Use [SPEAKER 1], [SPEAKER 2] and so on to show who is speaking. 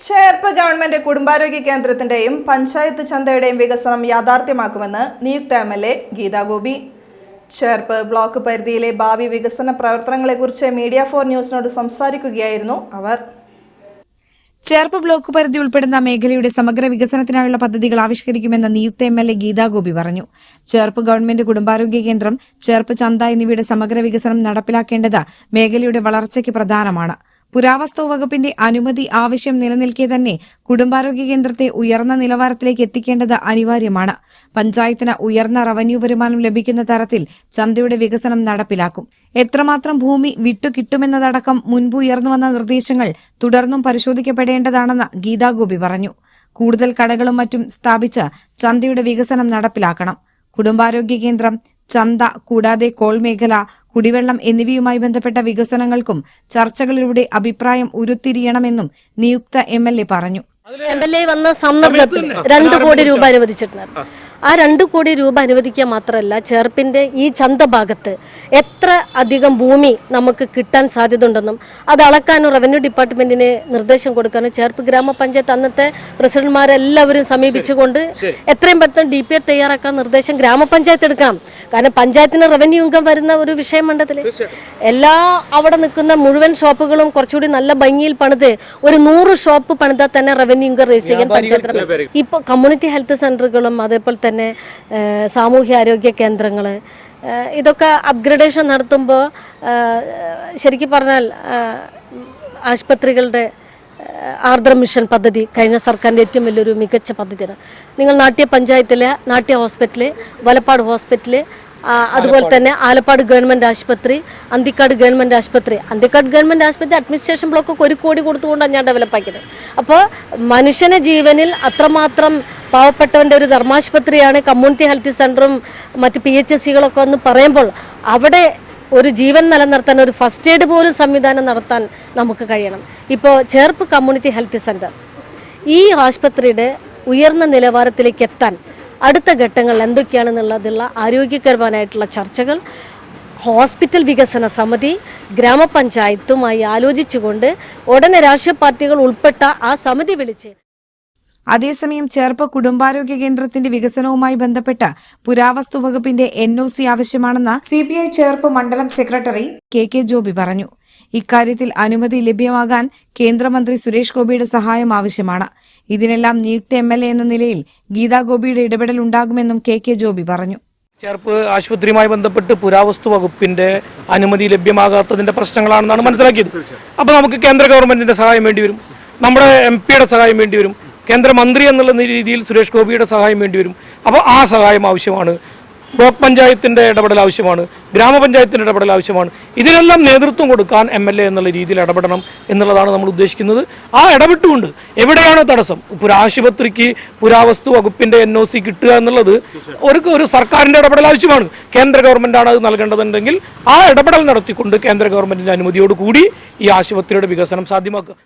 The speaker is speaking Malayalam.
[SPEAKER 1] ചേർപ്പ് ഗവൺമെന്റ് കുടുംബാരോഗ്യ കേന്ദ്രത്തിന്റെയും പഞ്ചായത്ത് ചന്തയുടെയും വികസനം യാഥാർത്ഥ്യമാക്കുമെന്ന് നിയുക്ത എംഎൽഎ ഗീതാ ഗോപി. ചേർപ്പ് ബ്ലോക്ക് പരിധിയിലെ ഭാവി വികസന പ്രവർത്തനങ്ങളെക്കുറിച്ച് മീഡിയ 4 ന്യൂസിനോട് സംസാരിക്കുകയായിരുന്നു അവർ.
[SPEAKER 2] ചേർപ്പ് ബ്ലോക്ക് പരിധി ഉൾപ്പെടുന്ന മേഖലയുടെ സമഗ്ര വികസനത്തിനായുള്ള പദ്ധതികൾ ആവിഷ്കരിക്കുമെന്ന് നിയുക്ത എംഎൽഎ ഗീതാ ഗോപി പറഞ്ഞു. ചേർപ്പ് ഗവൺമെന്റ് കുടുംബാരോഗ്യ കേന്ദ്രം, ചേർപ്പ് ചന്ത എന്നിവയുടെ സമഗ്ര വികസനം നടപ്പിലാക്കേണ്ടത് മേഖലയുടെ വളർച്ചയ്ക്ക് പ്രധാനമാണ്. പുരാവസ്തു വകുപ്പിന്റെ അനുമതി ആവശ്യം നിലനിൽക്കെ തന്നെ കുടുംബാരോഗ്യ കേന്ദ്രത്തെ ഉയർന്ന നിലവാരത്തിലേക്ക് എത്തിക്കേണ്ടത് അനിവാര്യമാണ്. പഞ്ചായത്തിന് ഉയർന്ന റവന്യൂ വരുമാനം ലഭിക്കുന്ന തരത്തിൽ ചന്തയുടെ വികസനം നടപ്പിലാക്കും. എത്രമാത്രം ഭൂമി വിട്ടുകിട്ടുമെന്നതടക്കം മുൻപ് ഉയർന്നുവന്ന നിർദ്ദേശങ്ങൾ തുടർന്നും പരിശോധിക്കപ്പെടേണ്ടതാണെന്ന് ഗീതാ ഗോപി പറഞ്ഞു. കൂടുതൽ കടകളും മറ്റും സ്ഥാപിച്ച് ചന്തയുടെ വികസനം നടപ്പിലാക്കണം. കുടുംബാരോഗ്യ കേന്ദ്രം, ചന്ത കൂടാതെ കോൾ മേഖല, കുടിവെള്ളം എന്നിവയുമായി ബന്ധപ്പെട്ട വികസനങ്ങൾക്കും ചർച്ചകളിലൂടെ അഭിപ്രായം ഉരുത്തിരിയണമെന്നും നിയുക്ത എംഎൽഎ പറഞ്ഞു.
[SPEAKER 3] എംഎൽഎ വന്ന സന്ദർഭത്തിൽ 2 കോടി രൂപ അനുവദിച്ചിട്ടുണ്ടായിരുന്നു. ആ 2 കോടി രൂപ അനുവദിക്കുക മാത്രമല്ല, ചേർപ്പിന്റെ ഈ ചന്ത ഭാഗത്ത് എത്ര അധികം ഭൂമി നമുക്ക് കിട്ടാൻ സാധ്യതയുണ്ടെന്നും അത് അളക്കാനും റവന്യൂ ഡിപ്പാർട്ട്മെന്റിന് നിർദ്ദേശം കൊടുക്കാനും ചേർപ്പ് ഗ്രാമപഞ്ചായത്ത് അന്നത്തെ പ്രസിഡന്റ്മാരെല്ലാവരും സമീപിച്ചുകൊണ്ട് എത്രയും പെട്ടെന്ന് DPR തയ്യാറാക്കാൻ നിർദ്ദേശം ഗ്രാമപഞ്ചായത്ത് എടുക്കണം. കാരണം പഞ്ചായത്തിന് റവന്യൂ ഇൻകം വരുന്ന ഒരു വിഷയം മണ്ഡലത്തിൽ എല്ലാ അവിടെ നിൽക്കുന്ന മുഴുവൻ ഷോപ്പുകളും കുറച്ചുകൂടി നല്ല ഭംഗിയിൽ പണിത് ഒരു 100 ഷോപ്പ് പണിതാൽ തന്നെ റവന്യൂ ഇൻകം റേസ് ചെയ്യാൻ പഞ്ചായത്ത്. ഇപ്പോൾ കമ്മ്യൂണിറ്റി ഹെൽത്ത് സെന്ററുകളും അതേപോലെ തന്നെ സാമൂഹ്യാരോഗ്യ കേന്ദ്രങ്ങൾ ഇതൊക്കെ അപ്ഗ്രഡേഷൻ നടത്തുമ്പോൾ ശരിക്കും പറഞ്ഞാൽ ആശുപത്രികളുടെ ആർദ്ര മിഷൻ പദ്ധതി കഴിഞ്ഞ സർക്കാരിൻ്റെ ഏറ്റവും വലിയൊരു മികച്ച പദ്ധതിയാണ്. നിങ്ങൾ നാട്യ പഞ്ചായത്തിലെ നാട്യ ഹോസ്പിറ്റല്, വലപ്പാട് ഹോസ്പിറ്റല്, അതുപോലെ തന്നെ ആലപ്പാട് ഗവൺമെൻറ് ആശുപത്രി, അന്തിക്കാട് ഗവൺമെൻറ് ആശുപത്രി. അന്തിക്കാട് ഗവൺമെൻറ് ആശുപത്രി അഡ്മിനിസ്ട്രേഷൻ ബ്ലോക്കൊക്കെ 1 കോടി കൊടുത്തുകൊണ്ടാണ് ഞാൻ ഡെവലപ്പാക്കിയത്. അപ്പോൾ മനുഷ്യനെ ജീവനിൽ അത്രമാത്രം പാവപ്പെട്ടവൻ്റെ ഒരു ധർമാശുപത്രിയാണ് കമ്മ്യൂണിറ്റി ഹെൽത്ത് സെൻ്ററും മറ്റ് PHSCകളൊക്കെ എന്ന് പറയുമ്പോൾ അവിടെ ഒരു ജീവൻ നിലനിർത്താൻ ഒരു ഫസ്റ്റ് എയ്ഡ് പോലും സംവിധാനം നടത്താൻ നമുക്ക് കഴിയണം. ഇപ്പോൾ ചേർപ്പ് കമ്മ്യൂണിറ്റി ഹെൽത്ത് സെൻ്റർ ഈ ആശുപത്രിയുടെ ഉയർന്ന നിലവാരത്തിലേക്ക് എത്താൻ അടുത്ത ഘട്ടങ്ങൾ എന്തൊക്കെയാണെന്നുള്ളതുള്ള ആരോഗ്യകരമായിട്ടുള്ള ചർച്ചകൾ ഹോസ്പിറ്റൽ വികസന സമിതി ഗ്രാമപഞ്ചായത്തുമായി ആലോചിച്ചുകൊണ്ട് ഉടനെ രാഷ്ട്രീയ പാർട്ടികൾ ഉൾപ്പെട്ട ആ സമിതി വിളിച്ച്.
[SPEAKER 2] അതേസമയം ചേർപ്പ് കുടുംബാരോഗ്യ കേന്ദ്രത്തിന്റെ വികസനവുമായി ബന്ധപ്പെട്ട് പുരാവസ്തു വകുപ്പിന്റെ NOC ആവശ്യമാണെന്ന് CPI ചേർപ്പ് മണ്ഡലം സെക്രട്ടറി KK ജോബി പറഞ്ഞു. ഇക്കാര്യത്തിൽ അനുമതി ലഭ്യമാകാൻ കേന്ദ്രമന്ത്രി സുരേഷ് ഗോപിയുടെ സഹായം ആവശ്യമാണ്. ഇതിനെല്ലാം നിയുക്ത MLA എന്ന നിലയിൽ ഗീതാ ഗോപിയുടെ ഇടപെടൽ ഉണ്ടാകുമെന്നും KK ജോബി പറഞ്ഞു.
[SPEAKER 4] ചേർപ്പ് ആശുപത്രിയുമായി ബന്ധപ്പെട്ട് പുരാവസ്തു വകുപ്പിന്റെ അനുമതി ലഭ്യമാകാത്തതിന്റെ പ്രശ്നങ്ങളാണെന്നാണ് മനസ്സിലാക്കിയത്. അപ്പോൾ നമുക്ക് കേന്ദ്ര ഗവൺമെന്റിന്റെ സഹായം വേണ്ടി വരും, നമ്മുടെ MP-യുടെ സഹായം വേണ്ടി വരും, കേന്ദ്രമന്ത്രി എന്നുള്ള രീതിയിൽ സുരേഷ് ഗോപിയുടെ സഹായം വേണ്ടി വരും. അപ്പോൾ ആ സഹായം ആവശ്യമാണ്. ബ്ലോക്ക് പഞ്ചായത്തിൻ്റെ ഇടപെടൽ ആവശ്യമാണ്, ഗ്രാമപഞ്ചായത്തിൻ്റെ ഇടപെടൽ ആവശ്യമാണ്. ഇതിനെല്ലാം നേതൃത്വം കൊടുക്കാൻ MLA എന്നുള്ള രീതിയിൽ ഇടപെടണം എന്നുള്ളതാണ് നമ്മൾ ഉദ്ദേശിക്കുന്നത്. ആ ഇടപെട്ടുകൊണ്ട് എവിടെയാണ് തടസ്സം, ഇപ്പോൾ ആശുപത്രിക്ക് പുരാവസ്തു വകുപ്പിൻ്റെ NOC കിട്ടുക എന്നുള്ളത് ഒരു സർക്കാരിൻ്റെ ഇടപെടൽ ആവശ്യമാണ്. കേന്ദ്ര ഗവൺമെൻറ്റാണ് അത് നൽകേണ്ടതുണ്ടെങ്കിൽ ആ ഇടപെടൽ നടത്തിക്കൊണ്ട് കേന്ദ്ര ഗവൺമെൻറ്റിൻ്റെ അനുമതിയോടുകൂടി ഈ ആശുപത്രിയുടെ വികസനം സാധ്യമാക്കുക.